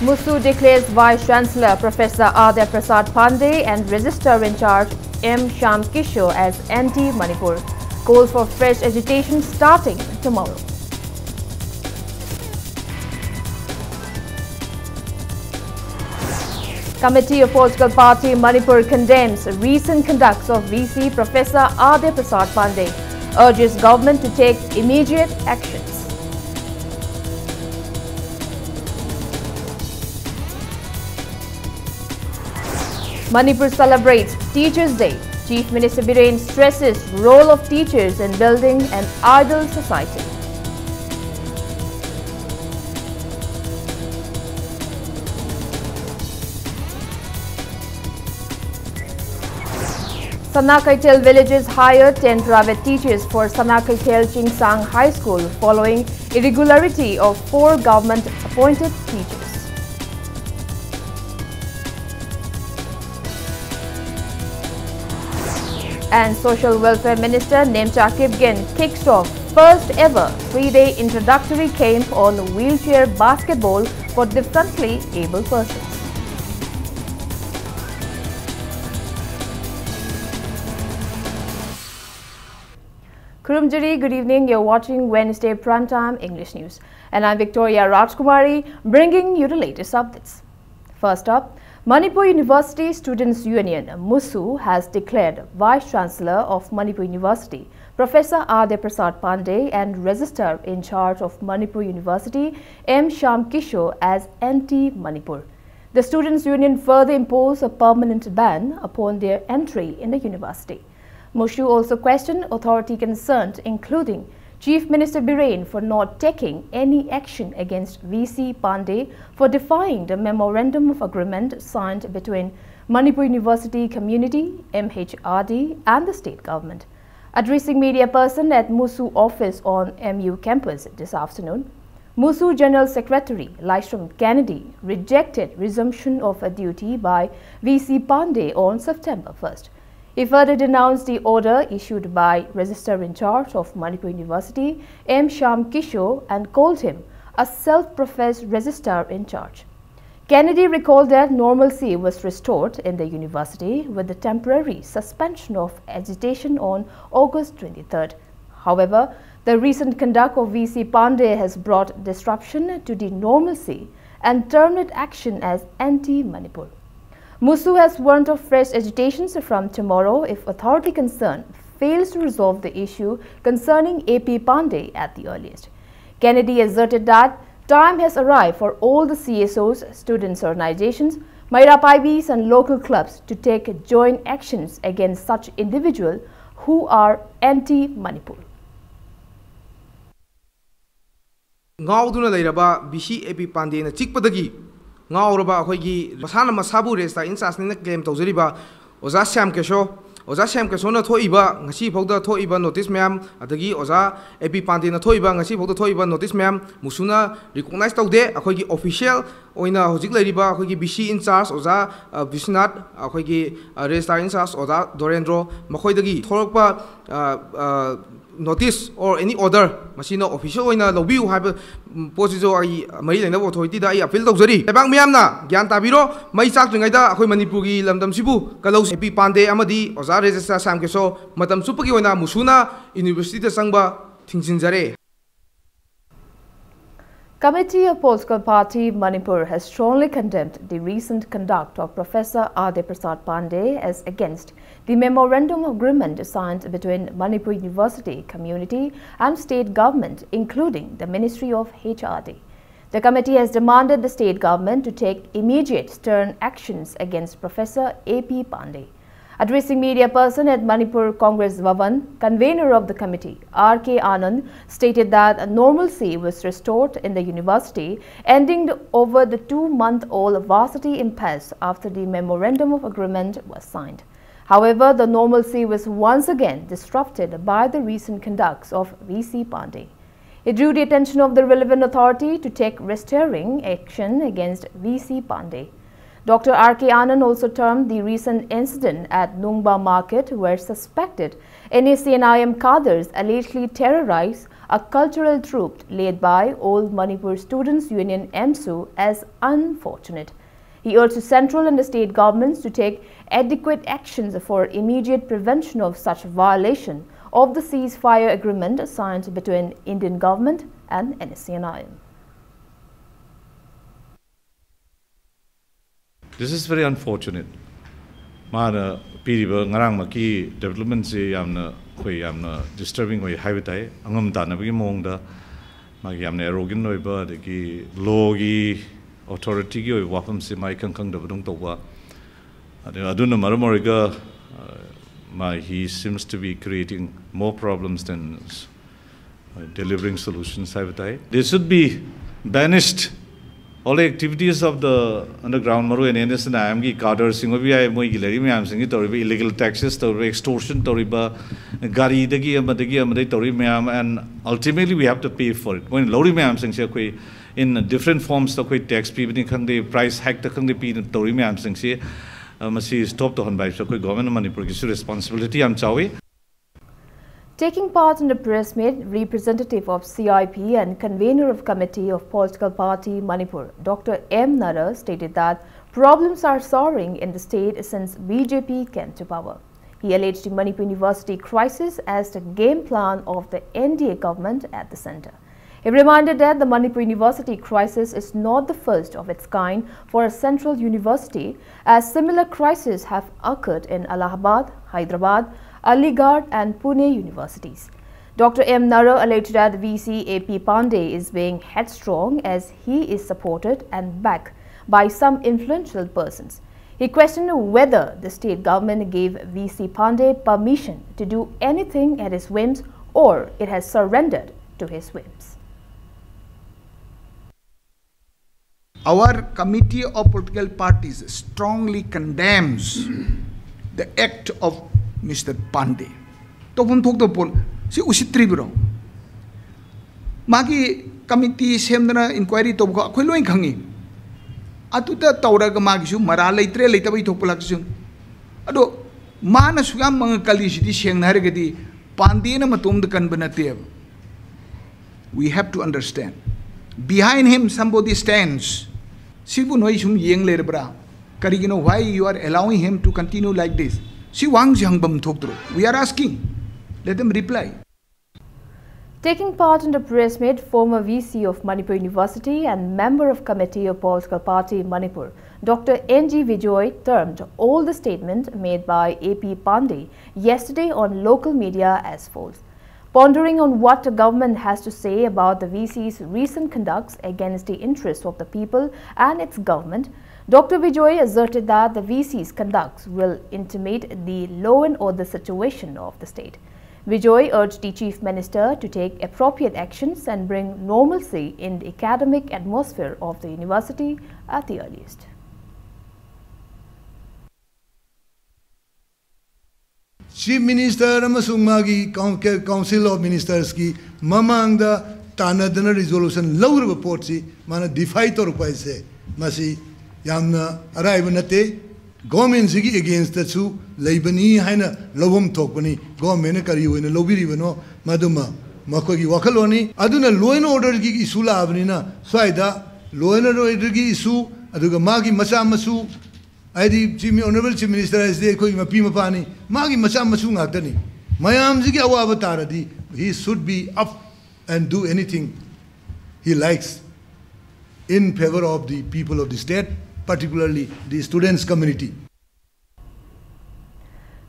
Musu declares Vice Chancellor Professor Adya Prasad Pandey and Registrar in Charge M. Shyam Kishore as anti-Manipur. Calls for fresh agitation starting tomorrow. Committee of Political Party Manipur condemns recent conducts of VC Professor Adya Prasad Pandey, urges government to take immediate actions. Manipur celebrates Teachers' Day. Chief Minister Biren stresses role of teachers in building an ideal society. Sanakaitel villages hired 10 private teachers for Sanakaitel Chingsang High School following irregularity of 4 government-appointed teachers. And Social Welfare Minister Nemcha Kipgen kicks off first ever 3-day introductory camp on wheelchair basketball for differently able persons. Kurumjari, good evening. You're watching Wednesday Primetime English News. And I'm Victoria Rajkumari, bringing you the latest updates. First up, Manipur University Students' Union, MUSU, has declared Vice Chancellor of Manipur University, Professor Adya Prasad Pandey, and Registrar in Charge of Manipur University, M. Shyam Kishore, as anti-Manipur. The Students' Union further imposed a permanent ban upon their entry in the university. MUSU also questioned authority concerned, including Chief Minister Biren, for not taking any action against VC Pandey for defying the Memorandum of Agreement signed between Manipur University Community, MHRD, and the state government. Addressing media person at MUSU office on MU campus this afternoon, MUSU General Secretary Lystrom Kennedy rejected resumption of a duty by VC Pandey on September 1st. He further denounced the order issued by Registrar in Charge of Manipur University, M. Shyam Kishore, and called him a self-professed Registrar in Charge. Kennedy recalled that normalcy was restored in the university with the temporary suspension of agitation on August 23rd. However, the recent conduct of VC Pandey has brought disruption to the normalcy and termed action as anti-Manipur. MUSU has warned of fresh agitations from tomorrow if authority concerned fails to resolve the issue concerning AP Pandey at the earliest. Kennedy asserted that time has arrived for all the CSOs, students' organizations, MIRAP IBs and local clubs to take joint actions against such individuals who are anti-Manipur. Ngauduna lairaba BC AP Pandey na chikpadagi Ngauraba Hogi, Masana Masabu Resta in Sasna claim to Zeriba, Oza Sam Kesho, Oza Sam Kesona Toiba, Nasi Poda Toiba notice ma'am, Atagi, Oza, Epi Pantina Toiba, Nasi Poda Toiba notice ma'am, Musuna, recognized out there, a Hogi official, Oina Hozikla Riba, Hogi BC in Sars, Oza, Visnat, Hogi Resta in Sars, Oza, Dorendro, Mahoidagi, Torpa, notice or any order, Masino official in a lobby who have Posizo Marine authority that I appeal to Zeri. Ebang Miamna, Giantabiro, my Saturnaida, Homanipuri, Lamdam Sibu, Kalos, Epi Pandey, Amadi, Oza Registrar Sam Keso, Madam Supakiona, Musuna, University of Sangba, Tingsinzare. Committee of Political Party Manipur has strongly condemned the recent conduct of Professor Adya Prasad Pandey as against the Memorandum of Agreement signed between Manipur University Community and state government, including the Ministry of HRD. The committee has demanded the state government to take immediate stern actions against Professor AP Pandey. Addressing media person at Manipur Congress Bhavan, convener of the committee, R.K. Anand, stated that normalcy was restored in the university, ending over the 2-month-old varsity impasse after the Memorandum of Agreement was signed. However, the normalcy was once again disrupted by the recent conducts of VC Pandey. It drew the attention of the relevant authority to take restoring action against VC Pandey. Dr. R.K. Anand also termed the recent incident at Nungba market where suspected NACNIM cadres allegedly terrorized a cultural troupe led by Old Manipur Students Union MSU as unfortunate. He urged the central and the state governments to take adequate actions for immediate prevention of such violation of the ceasefire agreement signed between Indian government and NACNIM. This is very unfortunate. Mana piriba ngarang maki development se yamna khoi yamna disturbing way habitai angam ta na bi mong da magi yamna arrogant noi ba de ki law gi authority gi wafam se mai kang da budung to ba aduna maramoriga he seems to be creating more problems than delivering solutions habitai. They should be banished. All the activities of the underground maru and NACNIM gi cadres singo bi ai moi gileri myam singi toriba illegal taxes toriba extortion toriba gari dagi amadai tori myam, and ultimately we have to pay for it. When lori myam sing se koi in different forms to koi tax pi bini khang de price hike ta khang de pi tori myam sing se masi stop to han bai so koi government of Manipur ki responsibility am chawi. Taking part in the press meet, representative of CIP and convener of Committee of Political Party Manipur, Dr. M. Nara, stated that problems are soaring in the state since BJP came to power. He alleged the Manipur University crisis as the game plan of the NDA government at the centre. He reminded that the Manipur University crisis is not the first of its kind for a central university, as similar crises have occurred in Allahabad, Hyderabad, Aligarh and Pune universities. Dr. M. Nara alleged that VC AP Pandey is being headstrong as he is supported and backed by some influential persons. He questioned whether the state government gave VC Pandey permission to do anything at his whims or it has surrendered to his whims. Our Committee of Political Parties strongly condemns the act of Mr. Pandey. Topum thok topol si usitri bro. Magi committee semdana inquiry top ko khoi loin khangi. Atuta tawra ga magi su mara leitre leita bai thokpolak sun. Ado mana sugam mang kali sidi seng nare gadi Pandey na matum de kan banate. We have to understand. Behind him somebody stands. Sibu noi sum yeng le bra. Karigino, why you are allowing him to continue like this? We are asking. Let them reply. Taking part in the press meet, former VC of Manipur University and member of Committee of Political Party Manipur, Dr. N.G. Vijoy termed all the statement made by AP Pandey yesterday on local media as false. Pondering on what the government has to say about the VC's recent conducts against the interests of the people and its government, Dr. Vijoy asserted that the VC's conducts will intimate the law and order situation of the state. Vijoy urged the Chief Minister to take appropriate actions and bring normalcy in the academic atmosphere of the university at the earliest. Chief Minister amasung magi Council of Ministers ki mamangda tanadana resolution lawraba potsi mana defy torpai se masi yamna arrive nate government sigi against the su laibani haina lawum thokpani government kari hoina lobiri bano maduma makogi wakaloni aduna law and order gi issue la abnina swaida law and order gi issue aduga magi macha masu aidi honorable chief minister is there koi mapi mapani magi macha masu ngakani mayam sigi awaba taradi he should be up and do anything he likes in favor of the people of the state, particularly the students' community.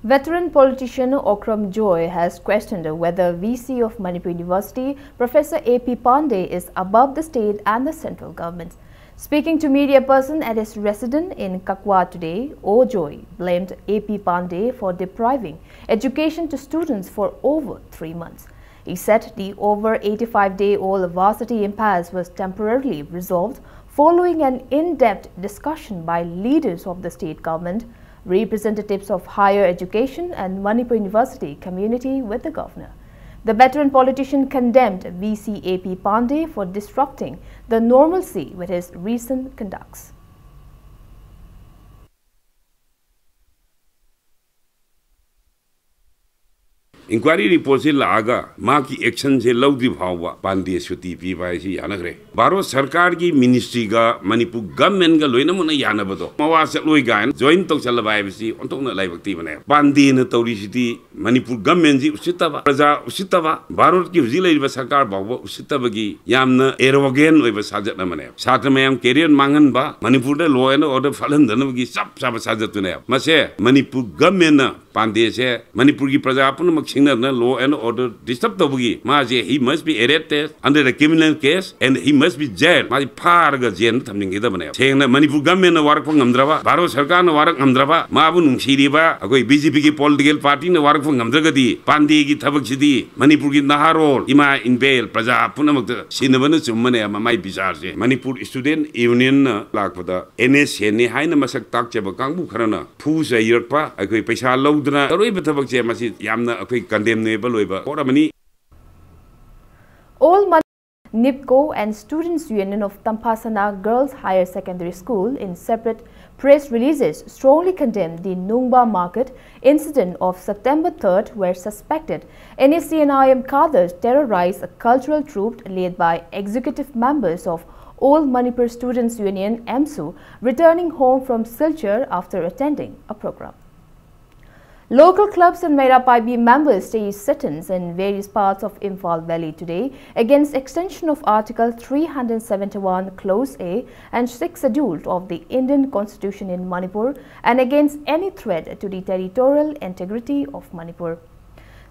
Veteran politician Okram Joy has questioned whether VC of Manipur University, Professor A.P. Pandey, is above the state and the central government. Speaking to media person at his residence in Kakwa today, O. Joy blamed A.P. Pandey for depriving education to students for over 3 months. He said the over 85-day-old varsity impasse was temporarily resolved following an in-depth discussion by leaders of the state government, representatives of higher education and Manipur University community with the governor. The veteran politician condemned VC A.P. Pandey for disrupting the normalcy with his recent conducts. inquiry report se laga ma ki action se lawdi bhawa pande suti pi bai si yanagre baro sarkar ki ministry ga Manipur government ga loina mona yana bado mawa se loi ga join tok chala bai si ontong na lai bakti bane pande na tawri siti Manipur government ji usitaba praja usitaba baro ki huji lai ba sarkar bhawa usitaba gi yamna arrogant oi ba sajat na mane satra mayam career mangan ba Manipur da law and order falan dan gi sap sap sajat ne mase Manipur government na pande se Manipur ki praja apun mak singna na law and order disturb tobugi ma je he must be arrested under the criminal case and he must be jailed ma par ga jail thamning ida bane sengna Manipur government na warak ngamdraba baro sarkar na warak ngamdraba ma bu nungsiri ba agoi BJP ki political party na warak ngamdraga di pande ki thabak sidi Manipur ki naharol ima in bail praja apun mak sinabana chumane ma mai bizar se Manipur student union na lakpada NSN ni haina masak tak cheba kangbu kharana phu sa yirpa agoi paisa lawdna roi ba thabak che masi yamna agoi condemnable oiba oramani All NIPCO and Students' Union of Tampasana Girls Higher Secondary School in separate press releases strongly condemned the Nungba market incident of September 3rd where suspected NACNIM cadres terrorized a cultural troupe led by executive members of All Manipur Students' Union MSU returning home from Silchar after attending a program. Local clubs and Mairapaibi members staged sit-ins in various parts of Imphal Valley today against extension of Article 371 Clause A and 6 Schedule of the Indian Constitution in Manipur and against any threat to the territorial integrity of Manipur.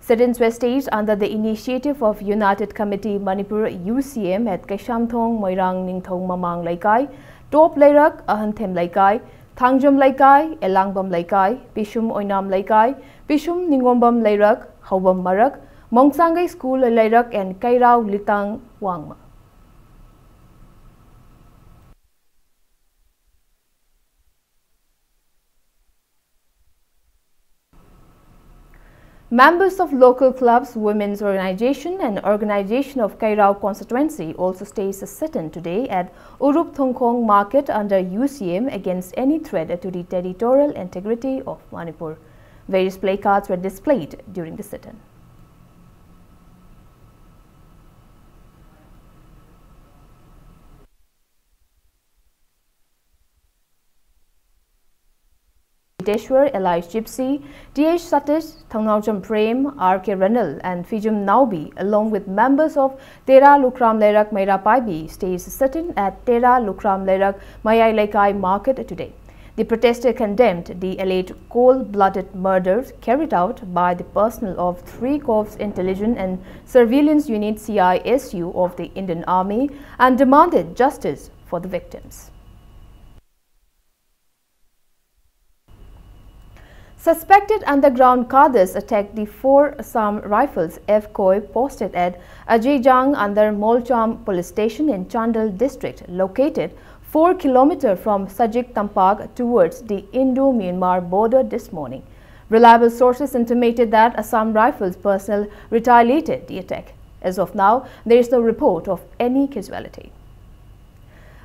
Sit-ins were staged under the initiative of United Committee Manipur UCM at Kaishamthong, Moirang Ningthong Mamang Laikai, Top Lairak, Ahanthem Laikai, Thangjam Laikai, Elangbam Laikai, Pishum Oinam Laikai, Pishum Ningombam Lairak, Haubam Marak, Mongsangai School Lairak and Kairao Litang Wangma. Members of local clubs, women's organization and organization of Kairao constituency also staged a sit-in today at Urup Thongkong market under UCM against any threat to the territorial integrity of Manipur. Various placards were displayed during the sit-in. Teshwar, Elias Gypsy, T.H. Satish, Thangnawjam Prem, R.K. Ranal and Fijum Naubi along with members of Tera Lukram Leirak Mairapaibi staged a sit-in at Tera Lukram Leirak Mayai Laikai market today. The protester condemned the alleged cold-blooded murders carried out by the personnel of 3 Corps Intelligence and Surveillance Unit CISU of the Indian Army and demanded justice for the victims. Suspected underground cadres attacked the 4 Assam Rifles FCOI posted at Ajayjang under Molcham Police Station in Chandal district, located 4 km from Sajik Tampak towards the Indo-Myanmar border this morning. Reliable sources intimated that Assam Rifles personnel retaliated the attack. As of now, there is no report of any casualty.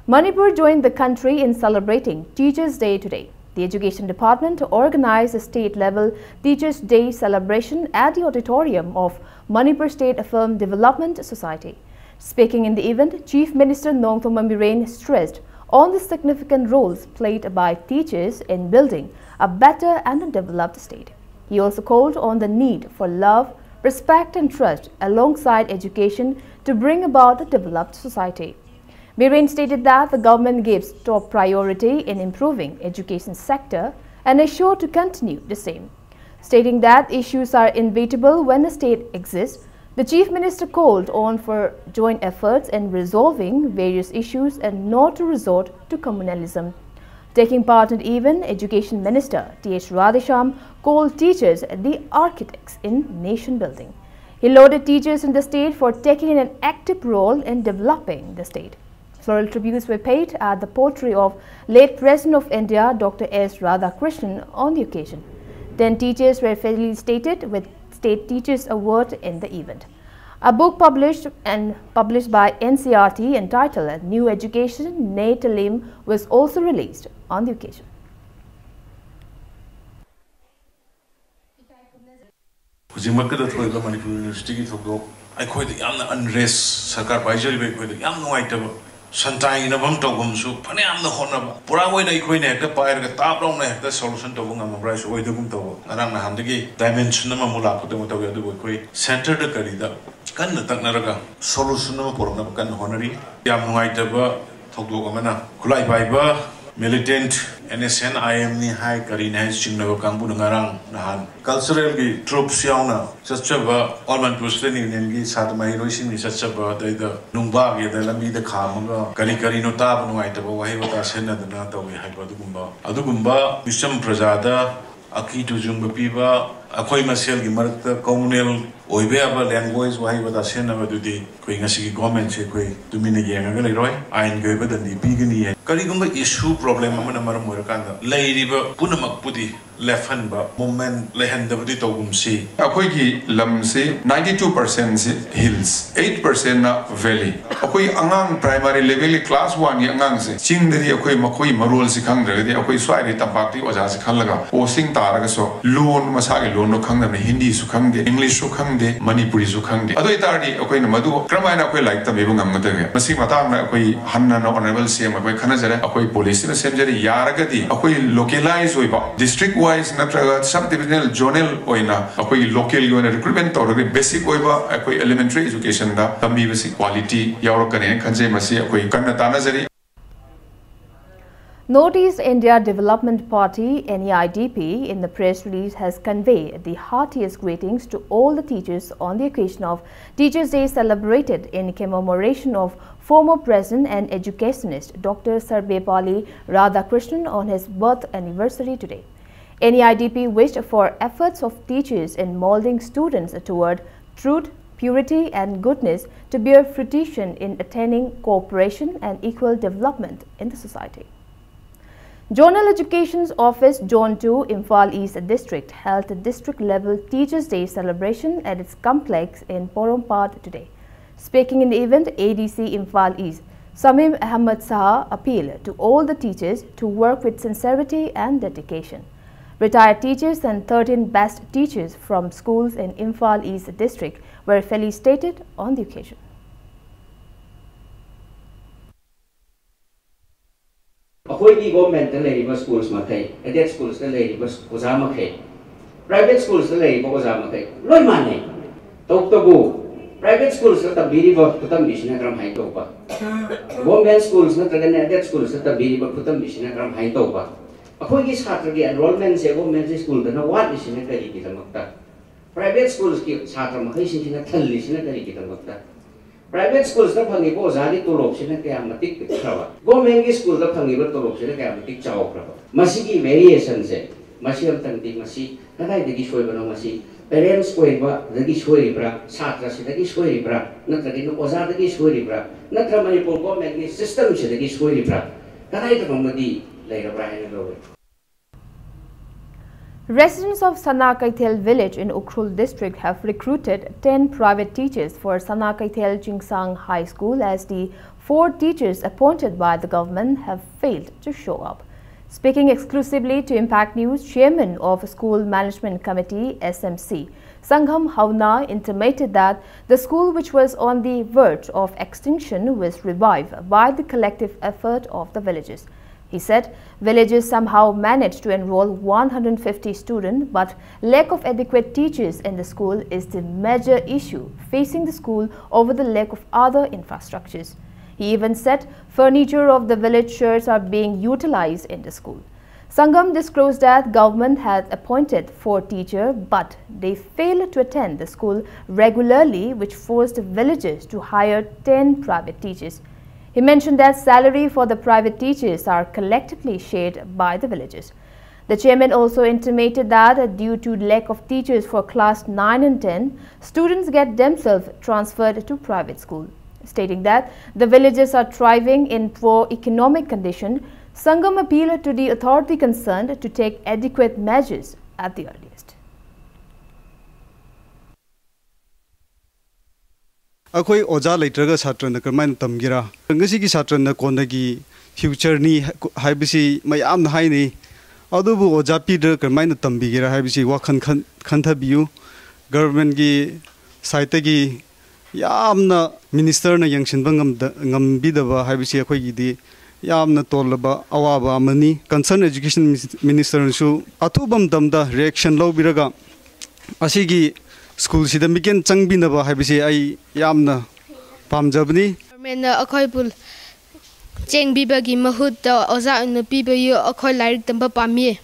Manipur joined the country in celebrating Teachers' Day today. The Education Department organized a state-level Teachers' Day celebration at the auditorium of Manipur State Film Development Society. Speaking in the event, Chief Minister Nongthom Mambiren stressed on the significant roles played by teachers in building a better and a developed state. He also called on the need for love, respect and trust alongside education to bring about a developed society. Biren stated that the government gives top priority in improving education sector and is sure to continue the same. Stating that issues are inevitable when a state exists, the Chief Minister called on for joint efforts in resolving various issues and not to resort to communalism. Taking part in the event, Education Minister T.H. Radhesham called teachers the architects in nation building. He lauded teachers in the state for taking an active role in developing the state. Floral tributes were paid at the portrait of late President of India, Dr. S. Radhakrishnan, on the occasion. 10 teachers were felicitated with State Teachers Award in the event. A book published by NCRT entitled New Education, Ne Talim was also released on the occasion. ꯍꯧꯖꯤꯛꯃꯛꯀꯗ ꯊꯣꯛꯏꯕ ꯃꯅꯤꯄꯨꯔ ꯌꯨꯅꯤꯚꯔꯁꯤꯇꯤꯒꯤ ꯊꯧꯗꯣꯛ ꯑꯩꯈꯣꯏꯗ ꯌꯥꯝꯅ ꯑꯟꯔꯦꯁ ꯁꯔꯀꯥꯔ ꯄꯥꯏꯖꯔꯤꯕ ꯑꯩꯈꯣꯏꯗ ꯌꯥꯝ ꯅꯨꯡꯉꯥꯏꯇꯕ ꯁꯟꯇꯥꯏꯅꯐꯝ ꯇꯧꯐꯝꯁꯨ ꯐꯅꯌꯥꯝꯅ ꯍꯣꯠꯅꯕ ꯄꯨꯔꯥ ꯑꯣꯏꯅ ꯑꯩꯈꯣꯏꯅ ꯍꯦꯛꯇ ꯄꯥꯏꯔꯒ ꯇꯥꯞ ꯂꯥꯎꯅ ꯍꯦꯛꯇ ꯁꯣꯂꯨꯁꯟ ꯇꯧꯕ ꯉꯝꯃꯕ꯭ꯔꯥꯁꯨ ꯑꯣꯏꯗꯒꯨꯝ ꯇꯧꯕ ꯉꯔꯥꯡ ꯅꯍꯥꯟꯗꯒꯤ ꯗꯥꯏꯃꯦꯟꯁꯟ ꯑꯃꯃꯨꯛ ꯂꯥꯛꯄꯗꯧꯅ ꯇꯧꯋꯤ ꯑꯗꯨꯕꯨ ꯑꯩꯈꯣꯏ ꯁꯦꯟꯇꯔꯗ ꯀꯔꯤꯗ ꯀꯟꯅ ꯇꯛꯅꯔꯒ ꯁꯣꯂꯨꯁꯟ ꯑꯃ ꯄꯨꯔꯛꯅꯕ ꯀꯟꯅ ꯍꯣꯠꯅꯔꯤ ꯌꯥꯝ ꯅꯨꯡꯉꯥꯏꯇꯕ ꯊꯧꯗꯣꯛ ꯑꯃꯅ ꯈꯨꯠꯂꯥꯏ ꯄꯥꯏꯕ militant NSN IM ni hai karina hai chingna kangbu ngarang nahan cultural gi troops yauna chachaba all Manipur State Union gi satmai roising ni chachaba daida nungba gi da lambi da khamaga kari no tab nu ai taba wahi wata senna da na tawi hai adugumba misam prajada aki tu jung piba akhoi masel gi marakta communal oibe aba language wahi wata senna ba dudi koi ngasi gi government se koi tumina yenga ga leiroi ain goi ba dani pi gi ni karigumba issue problem amana maram morakanda leiriba punamak pudi lefan ba moment lehanda budi togum si akoi gi lam se 92% se hills 8% na valley akoi angang primary level class 1 gi angang se ching deri akoi makoi marol si khang dre di akoi swai ri tampak ti oja se khallaga posting taraga so loan masa gi loan no khang na hindi su khang de english su khang de manipuri su khang de adoi tardi akoi na madu kramaina akoi like tam ebung am ngada masi matang na akoi hanna no honorable cm akoi khana jare akoi police na semjari yaraga di akoi localize oiba district wise natraga subdivisional zonal oina akoi local yona recruitment tawragi basic oiba akoi elementary education da tambi basi quality yaurokane khanje masi akoi kanna tanajari Northeast India Development Party NEIDP in the press release has conveyed the heartiest greetings to all the teachers on the occasion of Teachers' Day celebrated in commemoration of former President and educationist Dr. Sarvepalli Radhakrishnan on his birth anniversary today. NEIDP wished for efforts of teachers in molding students toward truth, purity and goodness to bear fruition in attaining cooperation and equal development in the society. Zonal Education's Office, Zone 2, Imphal East District held a district-level Teachers' Day celebration at its complex in Porompat today. Speaking in the event, ADC Imphal East, Samim Ahmed Saha appealed to all the teachers to work with sincerity and dedication. Retired teachers and 13 best teachers from schools in Imphal East District were felicitated on the occasion. Akoi government the lady schools makai, aided schools the lady oza makai, private schools the lady oza makai. Loi mane, talk to go. Private schools the biri work putam bishna gram hai topa. Government schools na tagane aided schools the biri work putam bishna gram hai topa. Akoi ki chhatra ki enrollment se government school the na wat bishna kari ki tamakta. Private schools ki chhatra makai sinna thalli sinna kari ki tamakta. Private schools na phangi bo zari tolop sina kaya matik khrawa government school da phangi ba tolop sina kaya matik chaw khrawa masi ki variation se masi am tang ti masi kadai de gi soi bano masi parents koi ba de gi soi bra chhatra se de gi soi bra natra gi no oza de gi soi bra natra Manipur government ni system se de gi soi bra kadai ta madi leira bra hai no. Residents of Sanakaithel village in Ukhrul district have recruited 10 private teachers for Sanakaithel Chingsang High School as the 4 teachers appointed by the government have failed to show up. Speaking exclusively to Impact News, Chairman of School Management Committee SMC, Sangham Hauna intimated that the school, which was on the verge of extinction, was revived by the collective effort of the villagers. He said villages somehow managed to enroll 150 students, but lack of adequate teachers in the school is the major issue facing the school over the lack of other infrastructures. He even said furniture of the village shirts are being utilized in the school. Sangam disclosed that government had appointed 4 teachers, but they failed to attend the school regularly, which forced villagers to hire 10 private teachers. He mentioned that salary for the private teachers are collectively shared by the villagers. The chairman also intimated that due to lack of teachers for class 9 and 10, students get themselves transferred to private school. Stating that the villagers are thriving in poor economic condition, Sangam appealed to the authority concerned to take adequate measures at the earliest. अखोई ओजा लेटरगा छात्रन करमाइन तमगिरा ngasi gi छात्रन कोनगी future नि हाइबसी मयाम हाइनि अदुबु ओजा पिदर करमाइन तमबिगिरा हाइबसी वाखन खनथबियु government gi site gi yamna minister na yangshinba ngambidaba haibisi akhoi gi di yamna tolaba awaba amani concern education minister su atubam damda reaction lobiraga asigi school sida miken changbinaba haibisi ai yamna pamjabni government akhoi bul chengbibagi mahut da oza na pibayu akhoi lairik tamba pami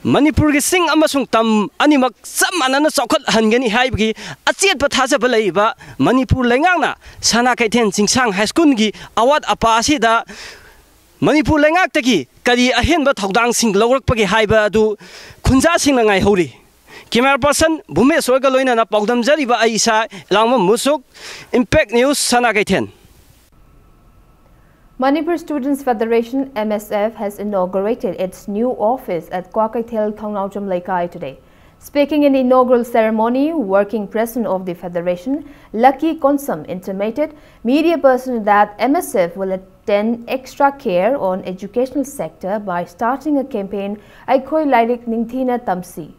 Manipur ki sing amasung tam animak samana na sokot hangani haibgi achiat pathaja balaiba Manipur lengang na sana kaithen chingsang high school gi award apa asida Manipur lengak taki kari ahen ba thodang sing lawrak pagi haiba adu khunja sing na ngai hori camera person bhumeshwar ga loina na pawdam jari ba aisa langma musuk impact news sana kaithen Manipur Students Federation MSF has inaugurated its new office at Kwakaithel Thongnaucham Laikai today. Speaking in the inaugural ceremony, working president of the federation, Lucky Konsam, intimated media person that MSF will attend extra care on educational sector by starting a campaign Aikoi Lairik Ningthina Tamsi.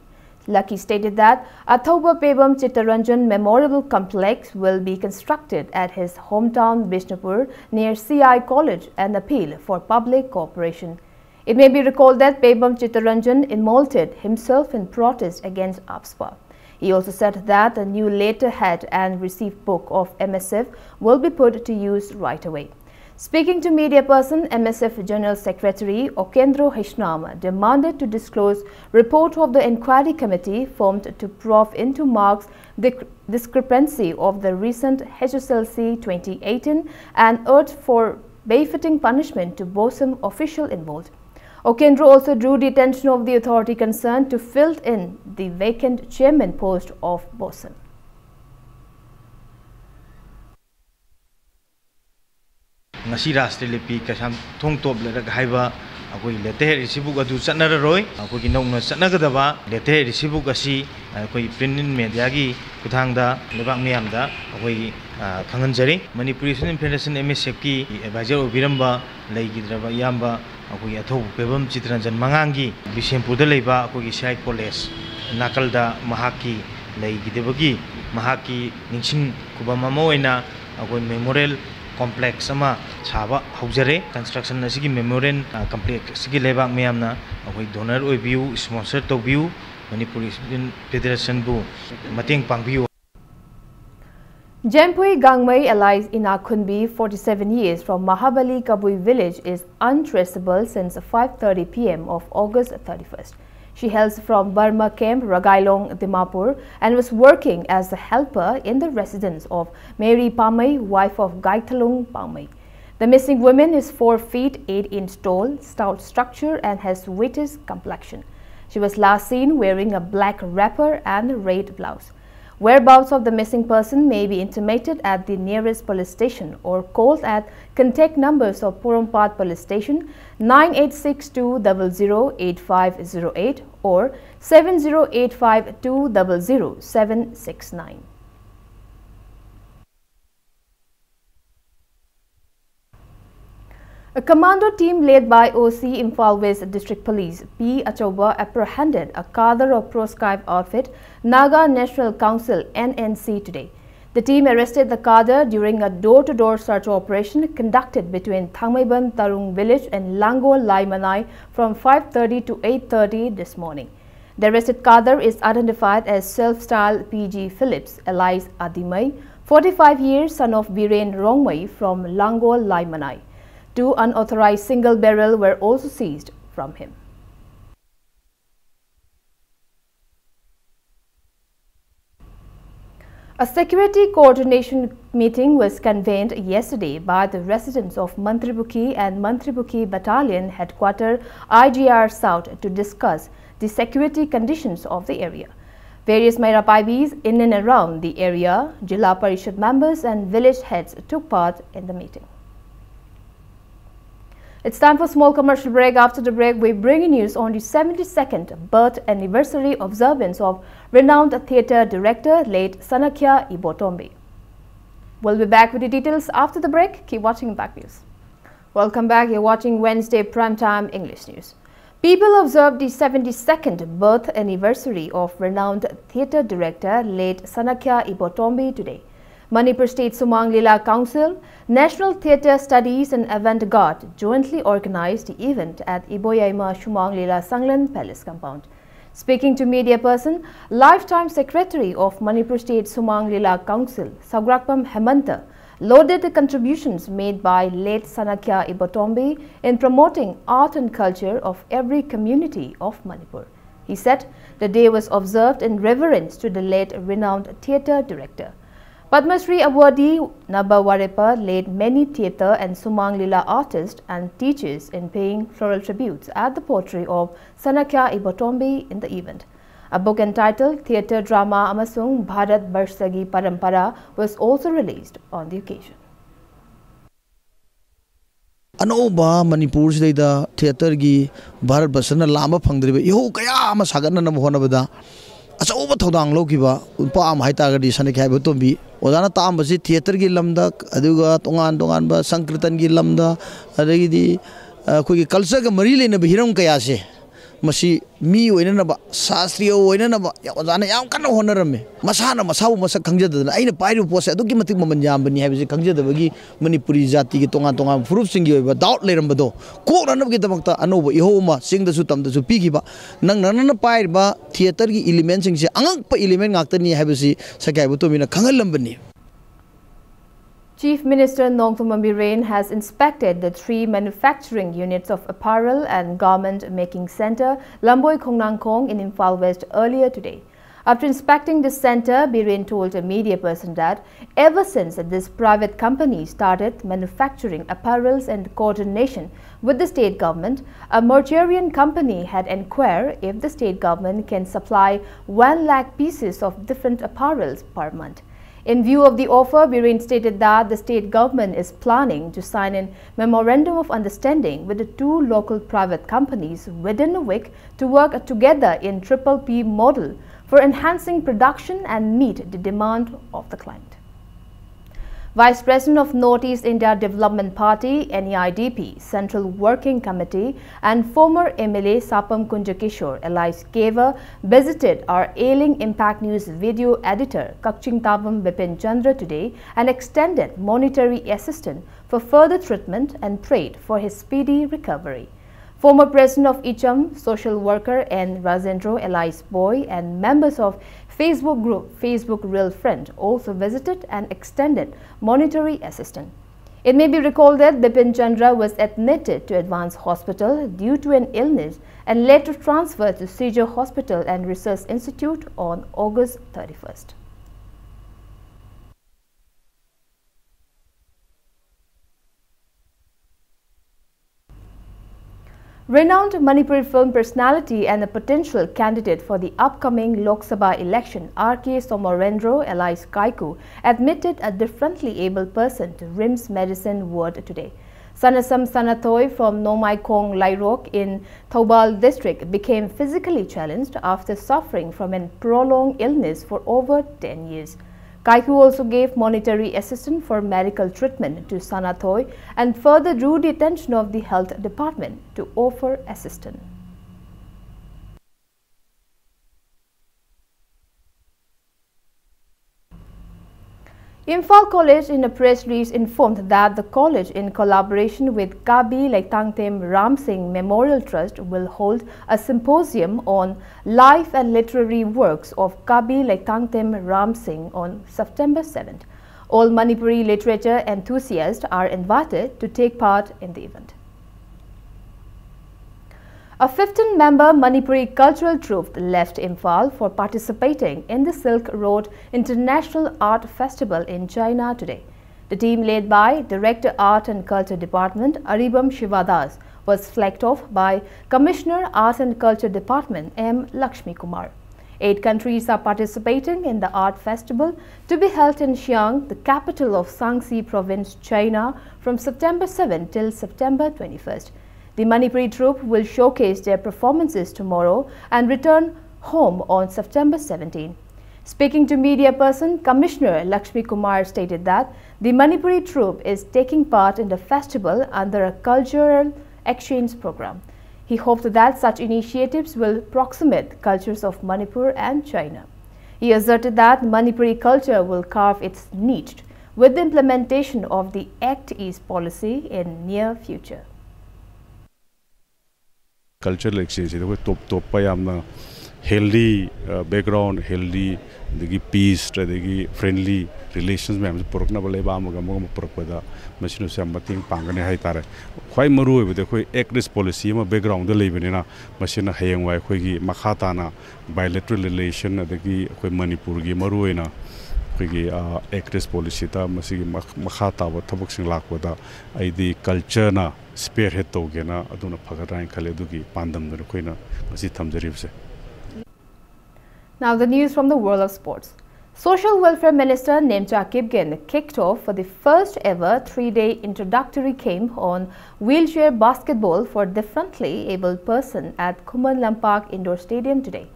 Lucky stated that Athoba Pebam Chittaranjan Memorial Complex will be constructed at his hometown Bishnupur near CI College and appeal for public cooperation. It may be recalled that Pebam Chittaranjan immolated himself in protest against APSPA. He also said that a new letterhead and receipt book of MSF will be put to use right away. Speaking to media person, MSF General Secretary Okendro Hishnam demanded to disclose report of the inquiry committee formed to probe into marks the discrepancy of the recent HSLC 2018 and urged for befitting punishment to BOSUM official involved. Okendro also drew the attention of the authority concerned to fill in the vacant chairman post of BOSUM. ngasi rashtriya lipi kasam thong top le rak haiba akoi letter receipt adu chanararoi akoi ki nongna chanagadaba letter receipt asi akoi print media gi kuthangda lebak miyamda akoi khanganjari Manipur Student Federation MSF ki advisor obiramba leigidraba yamba akoi athob pebam Chittaranjan mangangi Bisempur da leiba akoi ki CI College nakalda mahaki leigidebagi mahaki ningsing kubama moina akoi memorial complex ama chaba haujare construction asigi memorial complex asigi lebak meyamna akoi donor oibiu sponsor tobiu Manipur Student Federation bu mateng pangbiu. Jempui Gangmei allies Ina Khunbi, 47 years, from Mahabali Kabui village is untraceable since 5:30 p.m. of August 31st. She hails from Burma camp Ragailong, Dimapur, and was working as a helper in the residence of Mary Pamei, wife of Gaithalung Pamei. The missing woman is 4 feet 8 inches tall, stout structure, and has whitish complexion. She was last seen wearing a black wrapper and a red blouse. Whereabouts of the missing person may be intimated at the nearest police station or called at contact numbers of Porompat Police Station 9862008508 or 7085200769. A commando team led by OC Imphal West District Police P. Achoba apprehended a cadre of proscribed outfit Naga National Council NNC today. The team arrested the cadre during a door-to-door search operation conducted between Thangmaiban Tarung village and Langol Laimanai from 5:30 to 8:30 this morning. The arrested cadre is identified as self-styled PG Phillips, alias Adimai, 45 years, son of Biren Rongmai from Langol Laimanai. 2 unauthorized single barrel were also seized from him. A security coordination meeting was convened yesterday by the residents of Mantribuki and Mantribuki Battalion Headquarter IGR South to discuss the security conditions of the area. Various Mairapaibis in and around the area, Jilla Parishad members and village heads took part in the meeting. It's time for a small commercial break. After the break, we bring you news on the 72nd birth anniversary observance of renowned theatre director late Sanakya Ibotombe. We'll be back with the details after the break. Keep watching Impact News. Welcome back. You're watching Wednesday Primetime English News. People observed the 72nd birth anniversary of renowned theatre director late Sanakya Ibotombi today. Manipur State Sumang Lila Council, National Theatre Studies and Avant-Garde jointly organized the event at Iboyaima Sumang Lila Sanglan Palace compound. Speaking to media person, lifetime secretary of Manipur State Sumang Lila Council, Sagrakpam Hemanta, lauded the contributions made by late Sanakya Ibotombi in promoting art and culture of every community of Manipur. He said the day was observed in reverence to the late renowned theatre director. Padma Shri awardee Naba Warepa laid many theatre and Sumang Lila artists and teachers in paying floral tributes at the portrait of Sanakya Ibotombi in the event. A book entitled Theatre Drama Amasung Bharat Barsagi Parampara was also released on the occasion. Anoba Manipur da theatre gi Bharat Barsana lama phangdriba iho kaya ama sagana nam honabada achauba thodang lokiba unpa am haita gadi Sanakya Ibotombi odana tambasi theatre gi lamda aduga tongan ba sankirtan gi lamda adagi khoi culture ga mari lena hiram kaya se masi mi oinanaba sastriya oinanaba ozana yam kana honarame masana masabu masak khangjadana aina pairu pose adugi matik maman yambani habisi khangjadabagi manipuri jati gi tongan furup singi oiba doubt lerambado ko ranabgi damakta anoba ihoma singdasu tamdasu pigiba nang nanana pairba theater gi element singse angakpa element ngaktani habisi Sanakya Ibotombi khangalambani. Chief Minister Nongthom Ambiren has inspected the 3 manufacturing units of apparel and garment making center Lamboi Khongnangkhong in Imphal West earlier today. After inspecting the center, Biren told a media person that ever since this private company started manufacturing apparels and coordination with the state government, a Mercherian company had inquired if the state government can supply 1 lakh pieces of different apparels per month. In view of the offer, Biren stated that the state government is planning to sign a memorandum of understanding with the 2 local private companies within a week to work together in PPP model for enhancing production and meet the demand of the client. Vice President of Northeast India Development Party, NEIDP, Central Working Committee and former MLA Sapam Kunjakishore, Elias Keva, visited our Ailing Impact News video editor Kakching Tabam Bipin Chandra today and extended monetary assistance for further treatment and prayed for his speedy recovery. Former President of Icham, social worker N. Rajendro Elias Boy and members of Facebook group Facebook Real Friend also visited and extended monetary assistance. It may be recalled that Bipin Chandra was admitted to Advanced Hospital due to an illness and later transferred to Seizure Hospital and Research Institute on August 31st. Renowned Manipuri film personality and a potential candidate for the upcoming Lok Sabha election, R.K. Somorendro Elias Kaiku, admitted a differently able person to RIMS Medicine Ward today. Sanasam Sanathoy from Nomai Kong Lairok in Thoubal district became physically challenged after suffering from a prolonged illness for over 10 years. Kaiku also gave monetary assistance for medical treatment to Sanathoy and further drew the attention of the health department to offer assistance. Imphal College in a press release informed that the college in collaboration with Kabi Laitangtem Ram Singh Memorial Trust will hold a symposium on life and literary works of Kabi Laitangtem Ram Singh on September 7th. All Manipuri literature enthusiasts are invited to take part in the event. A 15-member Manipuri cultural troupe left Imphal for participating in the Silk Road International Art Festival in China today. The team led by Director Art and Culture Department Aribam Shivadas was flagged off by Commissioner Art and Culture Department M. Lakshmi Kumar. 8 countries are participating in the art festival to be held in Xi'an, the capital of Shaanxi Province, China, from September 7 till September 21st. The Manipuri troupe will showcase their performances tomorrow and return home on September 17. Speaking to media person, Commissioner Lakshmi Kumar stated that the Manipuri troupe is taking part in the festival under a cultural exchange program. He hoped that such initiatives will proximate cultures of Manipur and China. He asserted that Manipuri culture will carve its niche with the implementation of the Act East policy in near future. Cultural exchange is top healthy background, healthy peace, friendly relations. We have pork na balay ba magam pork pada machine se amating pangane hai tare. Quite maru with the actress policy ma background the live na machine hayang wai khoi makata na bilateral relation adagi khoi Manipur gi maru na khoi actress policy ta masi makata wa thabak sing lakwa aidi culture na spearhead to ge na aduna phagarain khale dugi pandam na khoi na masi thamjari se. Now the news from the world of sports. Social Welfare Minister Nemcha Kipgen kicked off for the first ever 3-day introductory camp on wheelchair basketball for differently abled person at Khuman Lampak Indoor Stadium today.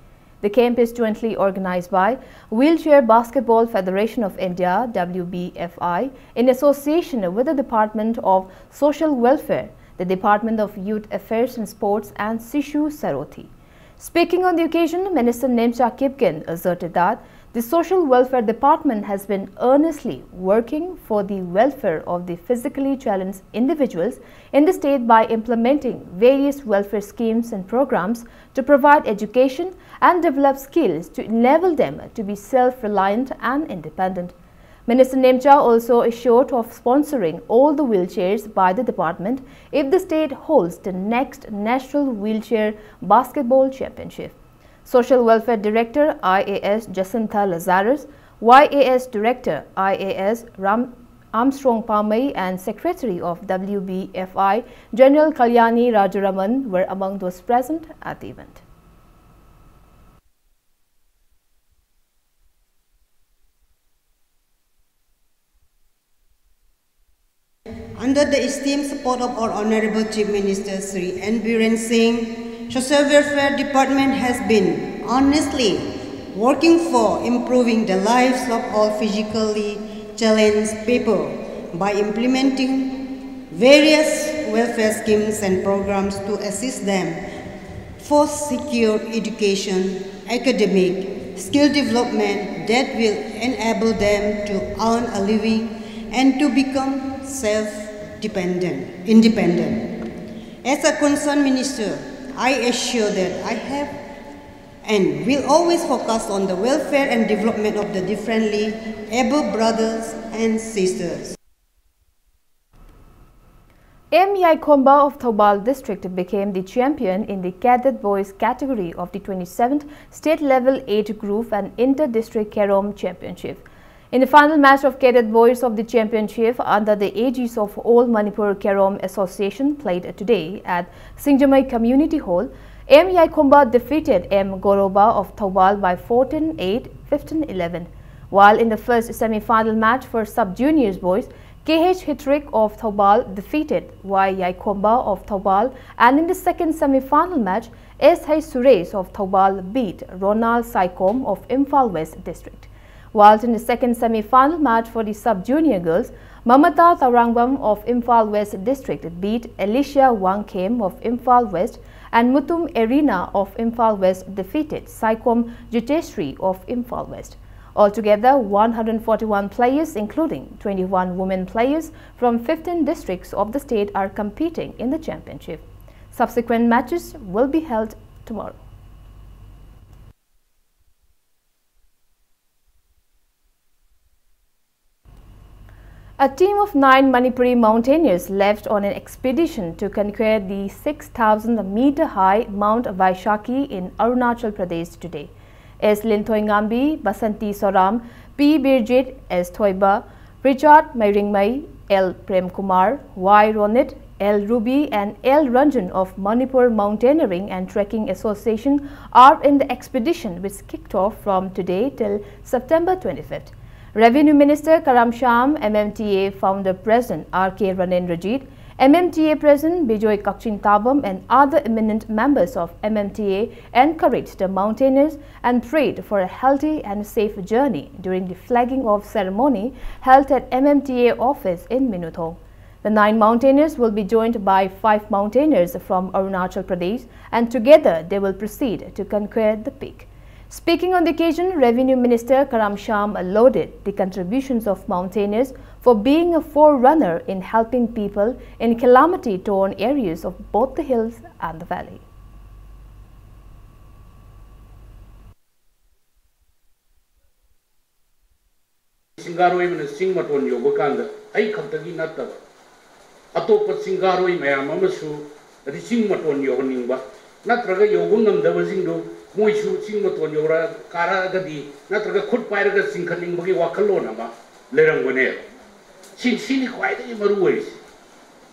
The camp is jointly organized by Wheelchair Basketball Federation of India (WBFI) in association with the Department of Social Welfare, the Department of Youth Affairs and Sports and Sishu Sarothi. Speaking on the occasion, Minister Nemcha Kipgen asserted that the Social Welfare Department has been earnestly working for the welfare of the physically challenged individuals in the state by implementing various welfare schemes and programs to provide education and develop skills to enable them to be self-reliant and independent. Minister Nemcha also assured of sponsoring all the wheelchairs by the department if the state holds the next National Wheelchair Basketball Championship. Social Welfare Director IAS Jacinta Lazarus, YAS Director IAS Armstrong Palmay and Secretary of WBFI General Kalyani Rajaraman were among those present at the event. Under the esteemed support of our Honorable Chief Minister Sri N. Biren Singh, Social Welfare Department has been honestly working for improving the lives of all physically challenged people by implementing various welfare schemes and programs to assist them for secure education, academic, skill development that will enable them to earn a living and to become independent. As a concerned minister, I assure that I have and will always focus on the welfare and development of the differently able brothers and sisters. M. Yaikomba of Thoubal District became the champion in the Cadet Boys category of the 27th State Level Age Group and Inter-District Carom Championship. In the final match of Cadet Boys of the championship under the aegis of All Manipur Carom Association played today at Singjamai Community Hall, M. Yaikomba defeated M. Goroba of Thoubal by 14-8, 15-11. While in the first semi-final match for sub-juniors boys, KH Hitrik of Thoubal defeated Y. Yaikomba of Thoubal, and in the second semi-final match, S.H. Suresh of Thoubal beat Ronald Saikom of Imphal West District. Whilst in the second semi-final match for the sub-junior girls, Mamata Tarangbam of Imphal West District beat Alicia Wangkem of Imphal West, and Mutum Erina of Imphal West defeated Saikom Juteshri of Imphal West. Altogether, 141 players, including 21 women players from 15 districts of the state, are competing in the championship. Subsequent matches will be held tomorrow. A team of 9 Manipuri mountaineers left on an expedition to conquer the 6,000-meter-high Mount Vaishaki in Arunachal Pradesh today. S. Linthoi Ngambi, Basanti Soram, P. Birjit, S. Thoiba, Richard Mairingmai, L. Prem Kumar, Y. Ronit, L. Ruby and L. Ranjan of Manipur Mountaineering and Trekking Association are in the expedition, which kicked off from today till September 25th. Revenue Minister Karam Sham, MMTA Founder President R.K. Ranendrajit, MMTA President Bijoy Kakchin Tabam and other eminent members of MMTA encouraged the mountaineers and prayed for a healthy and safe journey during the flagging off ceremony held at MMTA office in Minuthong. The 9 mountaineers will be joined by 5 mountaineers from Arunachal Pradesh, and together they will proceed to conquer the peak. Speaking on the occasion, Revenue Minister Karam Sham lauded the contributions of mountaineers for being a forerunner in helping people in calamity-torn areas of both the hills and the valley. Singaroi mana sing maton yoga kanda ai khamtagi natta atopa singaroi mayam amasu adi sing maton yoga ningba natraga yoga ngamdaba jingdo moisu sing maton yoga kara gadi natraga khut pairaga sing khaning bagi wakalona ma lerangone sin kwai de maru wei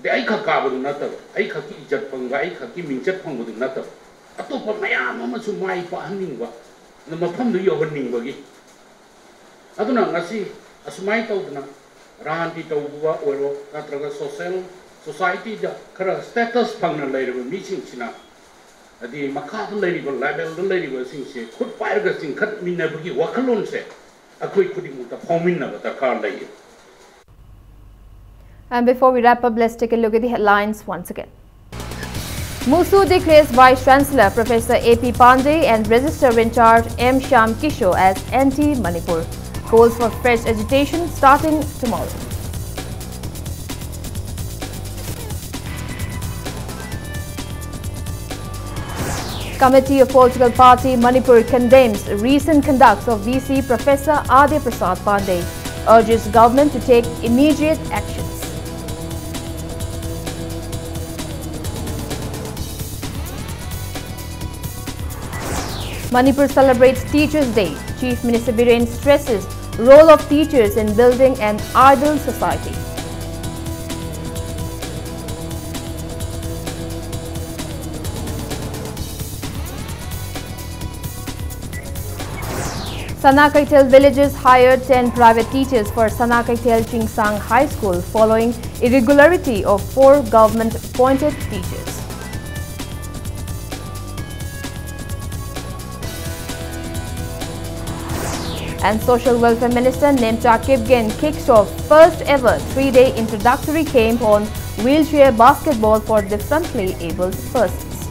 de ai khaka bu natta ai khaki ijat pangba ai khaki mingchat pangbu natta atopa mayam amasu mai pa haningba na mafam du yoga ningbagi aduna ngasi asumai taudna ranti taubuwa oro natraga social society da kara status phangna leirba meeting china adi makha da leiriba level da leiriba singse khut pairga sing khat minna bagi wakalon se akoi khuding ta phomina ba darkar lai. And before we wrap up, let's take a look at the headlines once again. Musu declares Vice Chancellor Professor A.P. Pandey and Registrar in Charge M. Shyam Kishore as anti-Manipur. Calls for fresh agitation starting tomorrow. Committee of Political Party Manipur condemns recent conduct of VC Professor Adya Prasad Pandey, urges government to take immediate actions. Manipur celebrates Teachers' Day. Chief Minister Biren stresses role of teachers in building an ideal society. Sanakaitel villages hired 10 private teachers for Sanakaitel Chingsang High School following irregularity of 4 government-appointed teachers. And Social Welfare Minister Nemcha Kipgen kicks off first ever 3-day introductory camp on wheelchair basketball for differently abled persons.